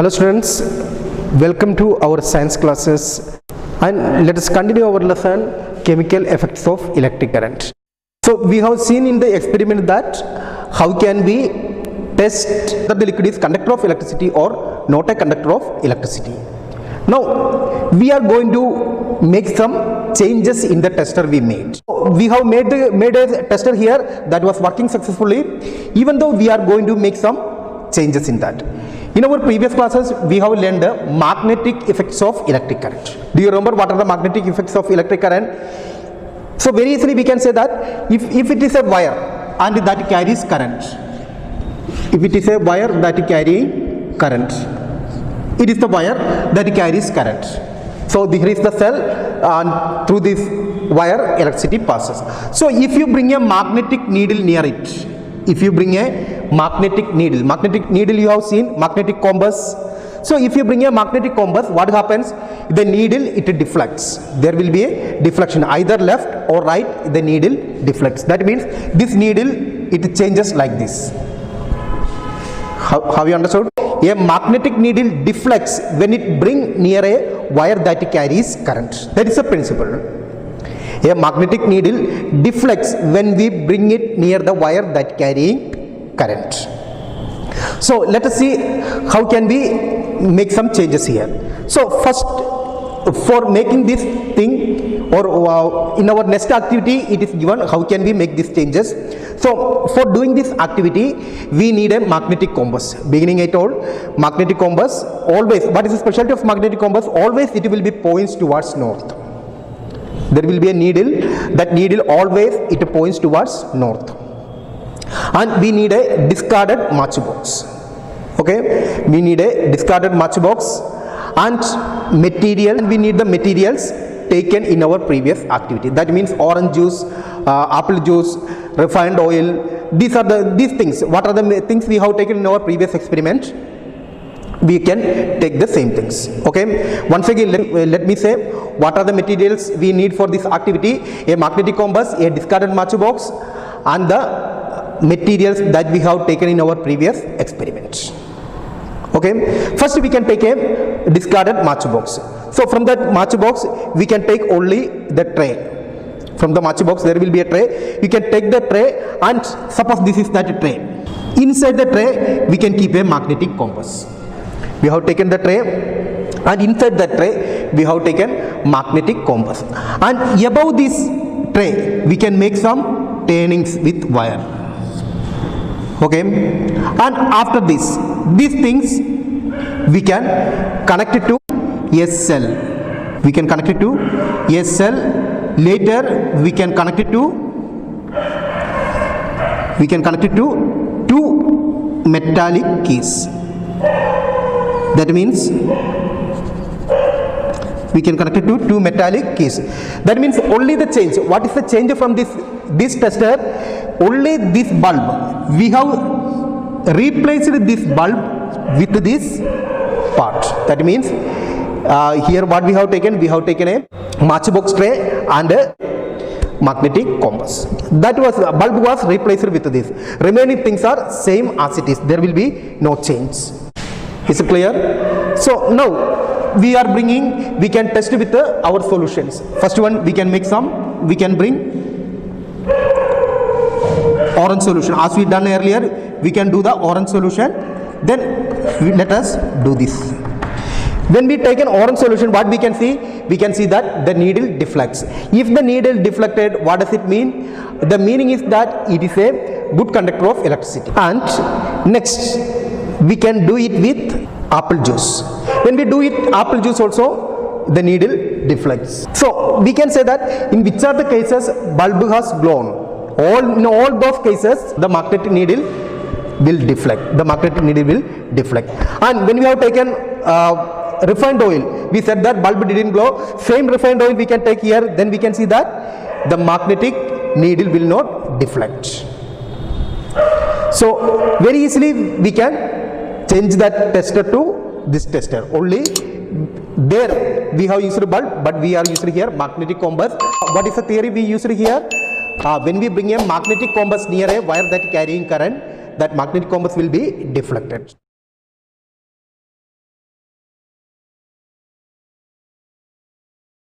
Hello students, welcome to our science classes and let us continue our lesson chemical effects of electric current. So we have seen in the experiment that how can we test that the liquid is conductor of electricity or not a conductor of electricity. Now we are going to make some changes in the tester we made. We have made a tester here that was working successfully, even though we are going to make some changes in that. In our previous classes, we have learned the magnetic effects of electric current. Do you remember what are the magnetic effects of electric current? So very easily we can say that if it is a wire and that carries current, if it is a wire that carries current, it is the wire that carries current. So here is the cell and through this wire electricity passes. So if you bring a magnetic needle near it, if you bring a magnetic needle you have seen, magnetic compass. So if you bring a magnetic compass, what happens? The needle, it deflects. There will be a deflection, either left or right, the needle deflects. That means this needle, it changes like this. Have you understood? A magnetic needle deflects when it brings near a wire that carries current. That is the principle. A magnetic needle deflects when we bring it near the wire that carrying current. So let us see how can we make some changes here. So first, for making this thing, or in our next activity it is given how can we make these changes. So for doing this activity we need a magnetic compass. Beginning I told, magnetic compass always, what is the specialty of magnetic compass? Always it will be points towards north. There will be a needle, that needle always it points towards north. And we need a discarded matchbox. Okay, we need a discarded matchbox and material, and we need the materials taken in our previous activity. That means orange juice, apple juice, refined oil. These are these things. What are the things we have taken in our previous experiment? We can take the same things. Okay, once again let me say what are the materials we need for this activity. A magnetic compass, a discarded matchbox, and the materials that we have taken in our previous experiment. Okay, first we can take a discarded matchbox. So from that matchbox we can take only the tray. From the matchbox there will be a tray. You can take the tray and suppose this is that tray. Inside the tray we can keep a magnetic compass. We have taken the tray and inside that tray we have taken magnetic compass, and above this tray we can make some turnings with wire. Okay, and after this, these things we can connect it to a cell. We can connect it to a cell. Later we can connect it to two metallic keys. That means we can connect it to two metallic keys. That means only the change. What is the change from this tester? Only this bulb. We have replaced this bulb with this part. That means here what we have taken? We have taken a matchbox tray and a magnetic compass. That was bulb was replaced with this. Remaining things are same as it is. There will be no change. Is it clear? So now we are bringing, we can test with our solutions. First one we can bring orange solution. As we done earlier, we can do the orange solution. Then let us do this. When we take an orange solution, what we can see? We can see that the needle deflects. If the needle deflected, what does it mean? The meaning is that it is a good conductor of electricity. And next, we can do it with apple juice. When we do it apple juice also, the needle deflects. So we can say that in which are the cases bulb has blown. In all those cases the magnetic needle will deflect. The magnetic needle will deflect. And when we have taken refined oil, we said that bulb didn't blow. Same refined oil we can take here. Then we can see that the magnetic needle will not deflect. So very easily we can change that tester to this tester. Only there we have used bulb, but we are using here magnetic compass. What is the theory we used here? When we bring a magnetic compass near a wire that carrying current, that magnetic compass will be deflected.